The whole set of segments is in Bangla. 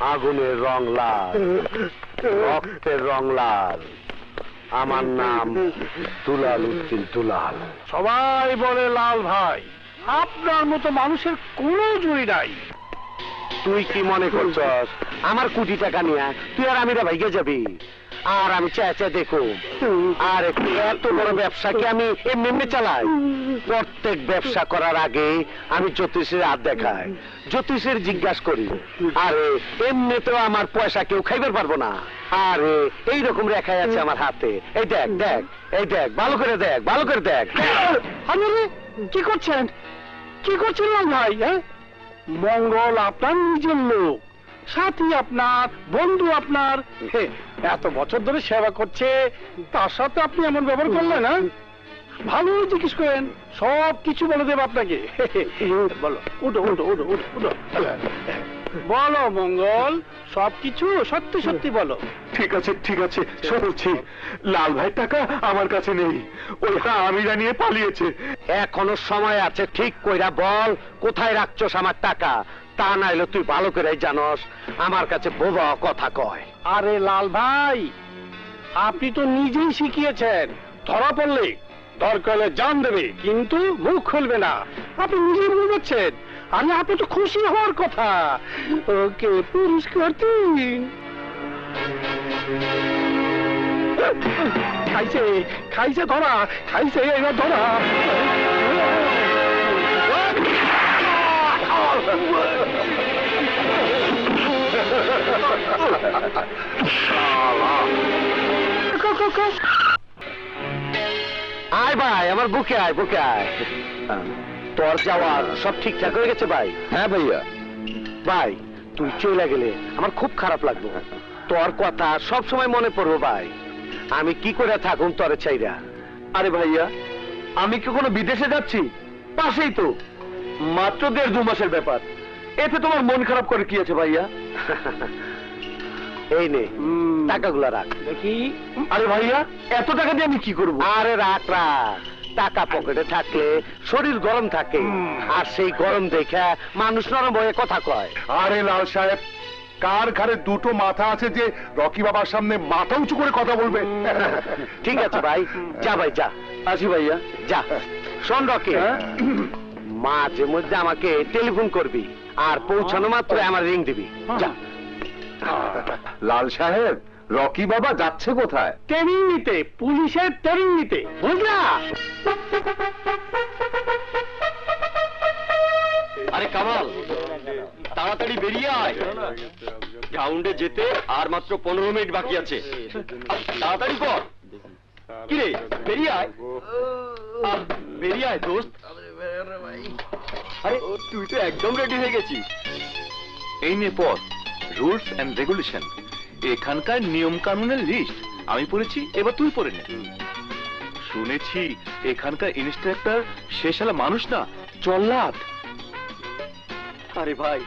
আগুনের রং লাল, রক্তের রং লাল। আমার নাম দুলাল উদ্দিন দুলাল। সবাই বলে লাল ভাই, আপনার মতো মানুষের কোনো জুড়ি নাই। তুই কি মনে করছস আমার কোটি টাকা নিয়ে তুই আর আমিরা ভাইগে যাবি? আর আমি চেয়ে দেখো আর এত বড় ব্যবসা কি আমি এমনি চালাই? প্রত্যেক ব্যবসা করার আগে আমি জ্যোতিষের হাত দেখাই, জ্যোতিষের জিজ্ঞাসা করি। আরে এমনিতেও আমার পয়সা কেউ খাইবার পারবো না। আরে এইরকম রেখাই আছে আমার হাতে। এই দেখ দেখ, এই দেখ, ভালো করে দেখ, ভালো করে দেখ। আরে কি করছেন, কি করছেন লাল ভাই? হ্যাঁ, মঙ্গল আপনার নিজের লোক, সাথী আপনার, বন্ধু আপনার, এত বছর ধরে সেবা করছে, তার সাথে আপনি এমন ব্যবহার করলেন? না ভালো জিজ্ঞেস করেন, সব কিছু বলে দেব আপনাকে। বলো, উঠো উঠো উঠো উঠো উঠো, বলো মঙ্গল, সবকিছু সত্যি সত্যি বলো। ঠিক আছে শুনছি। লাল ভাই টাকা আমার কাছে নেই, ওই আমিরা নিয়ে পালিয়েছে। এখনো সময় আছে, ঠিক কইরা বল কোথায় রাখছস আমার টাকা। তা নাইলে তুই ভালো করে জানস আমার কাছে বোবা কথা কয়। আরে লাল ভাই, আপনি তো নিজেই শিখিয়েছেন, ধরা পড়লে দরকার হলে জান দেবে, কিন্তু মুখ খুলবে না। আপনি নিজেই বুঝাচ্ছেন। আরে আপনি তো খুশি হওয়ার কথা। ওকে পুরস্কার দিন। খাইছে খাইছে ধরা, খাইছে এবার ধরা। আয় ভাই, আমার বুকে আয়, বুকে আয়। তোর যাওয়ার সব ঠিকঠাক হয়ে গেছে ভাই? হ্যাঁ ভাইয়া। ভাই তুই চলে গেলে আমার খুব খারাপ লাগবে। তোর কথা সব সময় মনে পড়বো ভাই। আমি কি করে থাকুন তোরে চাইরা? আরে ভাইয়া, আমি কি কোনো বিদেশে যাচ্ছি? পাশেই তো, মাত্র 1.5-2 মাসের ব্যাপার। এতে তোমার মন খারাপ করে কি আছে ভাইয়া? এই নে টাকাগুলা রাখ। দেখি। আরে ভাইয়া, এত টাকা দিয়ে আমি কি করব? আরে রাখ রাখ, টাকা পকেটে থাকলে শরীর গরম থাকে, আর সেই গরম দেখে মানুষ নরম হয়ে কথা কয়। আরে লাল সাহেব, কার ঘরে দুটো মাথা আছে যে রকি বাবার সামনে মাথা উঁচু করে কথা বলবে? ঠিক আছে ভাই, যা ভাই যা। আসি ভাইয়া। যা। শোন রকি, মাঝে মধ্যে আমাকে টেলিফোন করবি, আর পৌঁছানো মাত্র আমার রিং দিবি। যা। লাল সাহেব, রকি বাবা যাচ্ছে কোথায়? ট্রেনিং নিতে, পুলিশের ট্রেনিং নিতে, বুঝলা? আরে কামাল, তাড়াতাড়ি বেরিয়ে আয়, গ্রাউন্ডে যেতে আর মাত্র 15 মিনিট বাকি আছে। তাড়াতাড়ি কর। কিরে, বেরিয়ে আয়, বেরিয়ে আয় দোস্ত। আরে তুই তো একদম রেডি হয়ে গেছিস। এই নে পথ, রুলস এন্ড রেগুলেশন, এখানকার নিয়ম কানুনের লিস্ট আমি পড়েছি, এবার তুই পড়ে নে। শুনেছি এখানকার ইন্সট্রাক্টর শেষালা মানুষ না, জল্লাদ। আরে ভাই,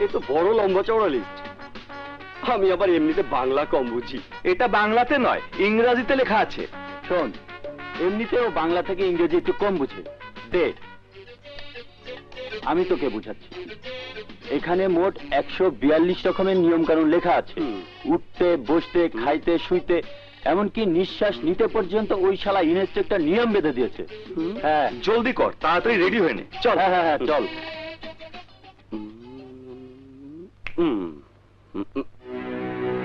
এ তো বড় লম্বা চওড়া লিস্ট। আমি আবার এমনিতে বাংলা কম বুঝি। এটা বাংলাতে নয়, ইংরেজিতে লেখা আছে। শোন, এমনিতেও বাংলা থেকে ইংরেজি একটু কম বুঝে। দে, আমি তোকে বুঝাচ্ছি। এখানে মোট 142 রকমের নিয়ম কানুন লেখা আছে। উঠতে, বসতে, খাইতে, শুইতে, এমনকি নিঃশ্বাস নিতে পর্যন্ত ওই শালা ইন্সট্রাক্টর নিয়ম বেঁধে দিয়েছে। হ্যাঁ, জলদি কর, তাড়াতাড়ি রেডি হয়ে নে। চল। হ্যাঁ হ্যাঁ চল।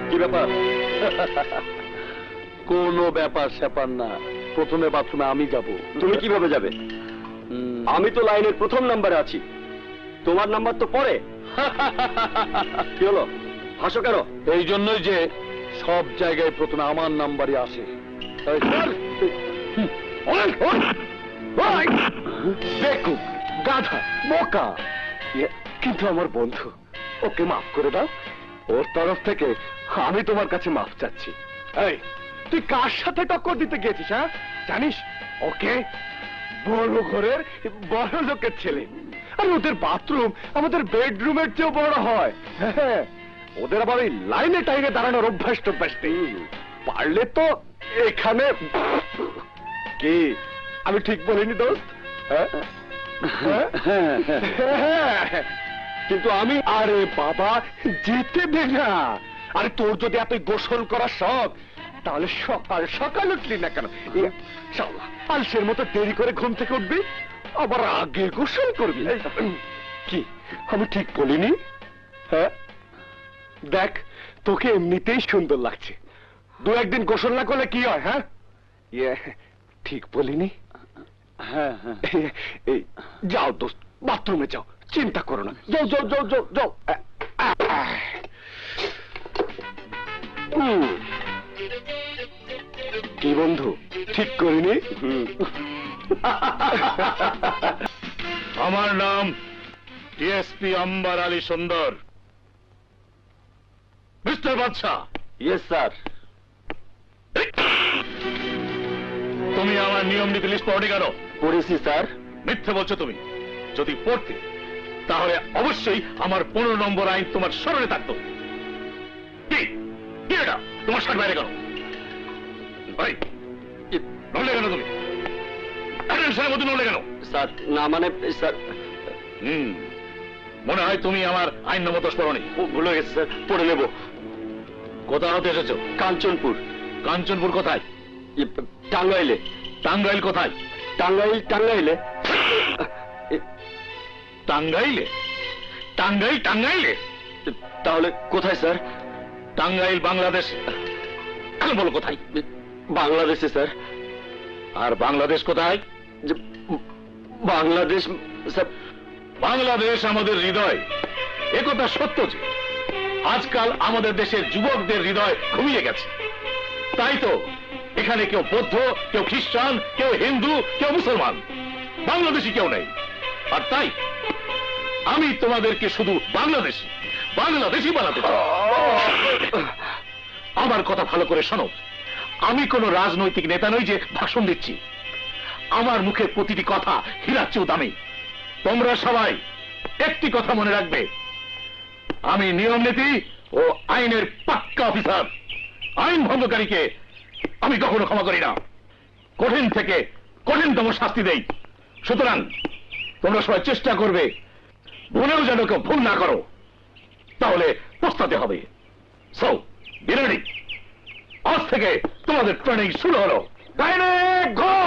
কি ব্যাপার? কোনো ব্যাপার স্যাপার না, প্রথমে বাথরুমে আমি যাব। তুমি কিভাবে যাবে? আমি তো লাইনের প্রথম নাম্বারে আছি, তোমার নাম্বার তো পরে। কি হলো, হাসো কেন? এই জন্যই যে সব জায়গায় প্রথমে আমার নাম্বারই আসে। দেখুক গাধা বোকা, কিন্তু আমার বন্ধু, ওকে মাফ করে দাও। ওর তরফ থেকে আমি তোমার কাছে মাফ চাচ্ছি। এই, তুই কার সাথে টক্কর দিতে গিয়েছিস? হ্যাঁ, জানিস ওকে বড় ঘরের বড় লোকের ছেলে, আর ওদের বাথরুম আমাদের বেডরুমের চেয়েও বড় হয়। হ্যাঁ, ওদের আবার ওই লাইনে টাইনে দাঁড়ানোর অভ্যাস টভ্যাস নেই। পারলে তো এখানে। কি আমি ঠিক বলিনি দোস্ত? হ্যাঁ? কিন্তু আমি আরে বাবা, যেতে দে না। আরে তোর যদি এত গোসল করার শখ, তাহলে সকাল সকাল উঠলি না কেন? শালা, আলসের মতো দেরি করে ঘুম থেকে উঠবি, আবার আগে গোসল করবি। কি আমি ঠিক বলিনি? হ্যাঁ, দেখ, তোকে এমনিতেই সুন্দর লাগছে। দু একদিন গোসল না করলে কি হয়? হ্যাঁ, ঠিক বলিনি? হ্যাঁ হ্যাঁ। এই যাও দোস্ত, বাথরুমে যাও, চিন্তা করো না। যাও যাও যাও যাও যাও। কি বন্ধু, ঠিক করিনি? আমার নাম ডিএসপি আম্বার আলী সুন্দর। মিস্টার বাদশাহ, ইয়েস স্যার। তুমি আমার নিয়ম নীতি লিস্ট পড়নি কেন? পড়েছি স্যার। মিথ্যে বলছো তুমি। যদি পড়তে, তাহলে অবশ্যই আমার 15 নম্বর আইন তোমার স্মরণে থাকতো। কি কি এটা? তোমার শার্ট বাইরে কেন? ভাই, নড়লে কেন তুমি? অ্যাটেনশনের মধ্যে নড়লে কেন? স্যার না মানে স্যার, মনে হয় তুমি আমার আইন নম্বর 10 পড়নি। ভুলে গেছে স্যার, পড়ে নেব। কোথা হতে এসেছো? কাঞ্চনপুর। কাঞ্চনপুর কোথায়? টাঙ্গাইলে। টাঙ্গাইল কোথায়? টাঙ্গাইলে। টাঙ্গাইলে? টাঙ্গাইলে? তাহলে কোথায় স্যার? টাঙ্গাইল বাংলাদেশ। এখন বলো কোথায়? বাংলাদেশে স্যার। আর বাংলাদেশ কোথায়? বাংলাদেশ স্যার। বাংলাদেশ আমাদের হৃদয়। একথা সত্য যে আজকাল আমাদের দেশের যুবকদের হৃদয় ঘুমিয়ে গেছে। তাই তো এখানে কেউ বৌদ্ধ, কেউ খ্রিস্টান, কেউ হিন্দু, কেউ মুসলমান, বাংলাদেশি কেউ নেই। আর তাই আমি তোমাদেরকে শুধু বাংলাদেশি বানাতে চাই। আমার কথা ভালো করে শোনো। আমি কোনো রাজনৈতিক নেতা নই যে ভাষণ দিচ্ছি। আমার মুখের প্রতিটি কথা হীরার চেয়েও দামি। তোমরা সবাই একটি কথা মনে রাখবে, আমি নিয়ম নীতি ও আইনের পাক্কা অফিসার। আইন ভঙ্গকারীকে আমি কখনো ক্ষমা করি না। কঠিন থেকে কঠিনতম শাস্তি দেই। সুতরাং তোমরা সবাই চেষ্টা করবে ভুলেও যেন কেউ ভুল না করো, তাহলে পস্তাতে হবে। So be ready. আজ থেকে তোমাদের ট্রেনিং শুরু হলো। গো!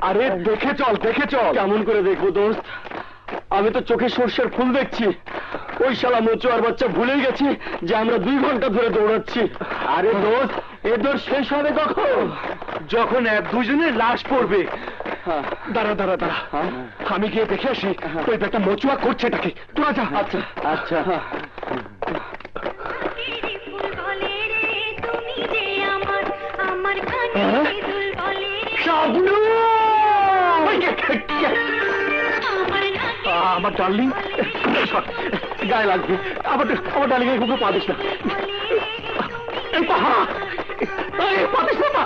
আরে দেখে চল, দেখে চল। কেমন করে দেখবো দোস্ত? আমি তো চোখে সর্ষের ফুল দেখছি। ওই শালা মচুয়ার বাচ্চা ভুলেই গেছি যে আমরা 2 ঘন্টা ধরে দৌড়াচ্ছি। আরে দোস্ত, এ দৌড় শেষ হবে কখন? যখন দুজনের লাশ পড়বে। দাঁড়া দাঁড়া দাঁড়া, আমি গিয়ে দেখে আসি ওই একটা মচুয়া করছে তাকে। তোরা যা। আচ্ছা আচ্ছা। শাবনূর! আমার ডার্লিং, গায়ে লাগবে। আমার ডার্লিং এর মুখে পা দিস না। এই পাহা, পা দিস না।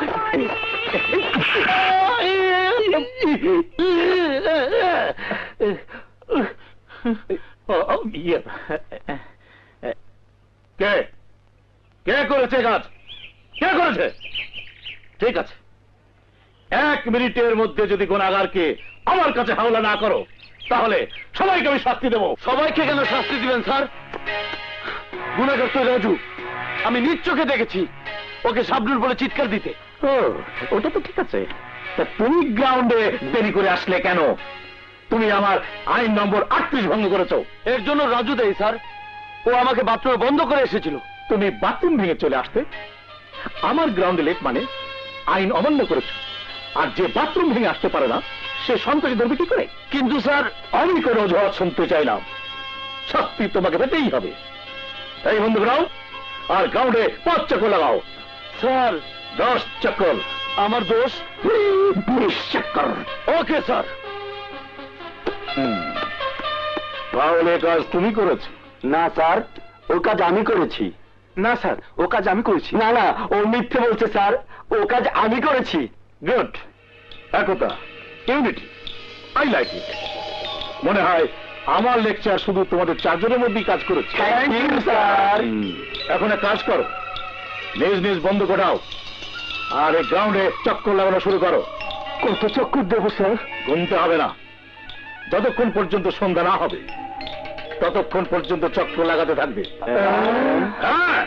কে কে করেছে কাজ? কে করেছে? ঠিক আছে, 1 মিনিটের মধ্যে যদি গুনাহগারকে আমার কাছে হাওলা না করো, তাহলে সবাইকে আমি শাস্তি দেবো। সবাইকে কেন শাস্তি দিবেন স্যার? গুনাহগার তো রাজু। আমি নিজ চোখে দেখেছি ওকে শাবনূর বলে চিৎকার দিতে। ওটা তো ঠিক আছে, তা তুমি গ্রাউন্ডে দেরি করে আসলে কেন? তুমি আমার আইন নম্বর 38 ভঙ্গ করেছো। এর জন্য রাজু দেই স্যার। ও আমাকে বাথরুমে বন্ধ করে এসেছিল। তুমি বাথরুম ভেঙে চলে আসতে আমার গ্রাউন্ডে লেট মানে আইন অমান্য করেছো। আর যে বাথরুম ভেঙে আসতে পারে না সে সন্ত্রাসী ধরবে কি করে? কিন্তু স্যার, আমি কোনো অজুহাত শুনতে চাই না। শাস্তি তোমাকে পেতেই হবে। এই বন্ধুরাও, আর গ্রাউন্ডে 5 চক্কর লাগাও। স্যার 10 চক্কর। আমার দোষ। 20 চক্কর। Okay sir. তাহলে কাজ তুমি করেছো? না স্যার, ও কাজ আমি করেছি। না স্যার, ও কাজ আমি করেছি। না না, ও মিথ্যে বলছে স্যার। ও কাজ আমি করেছি। গুড। একতা, ইউনিটি, আই লাইক ইট। মনে হয় আমার লেকচার শুধু তোমাদের 4 জনের মধ্যেই কাজ করেছে। Thank you sir. এখন এক কাজ করো, নিজ নিজ বন্ধ কোটাও আর এই গ্রাউন্ডে চক্কর লাগানো শুরু করো। কত চক্কর দেবো স্যার? গুনতে হবে না, যতক্ষণ পর্যন্ত সন্ধ্যা না হবে ততক্ষণ পর্যন্ত চক্র লাগাতে থাকবে। হ্যাঁ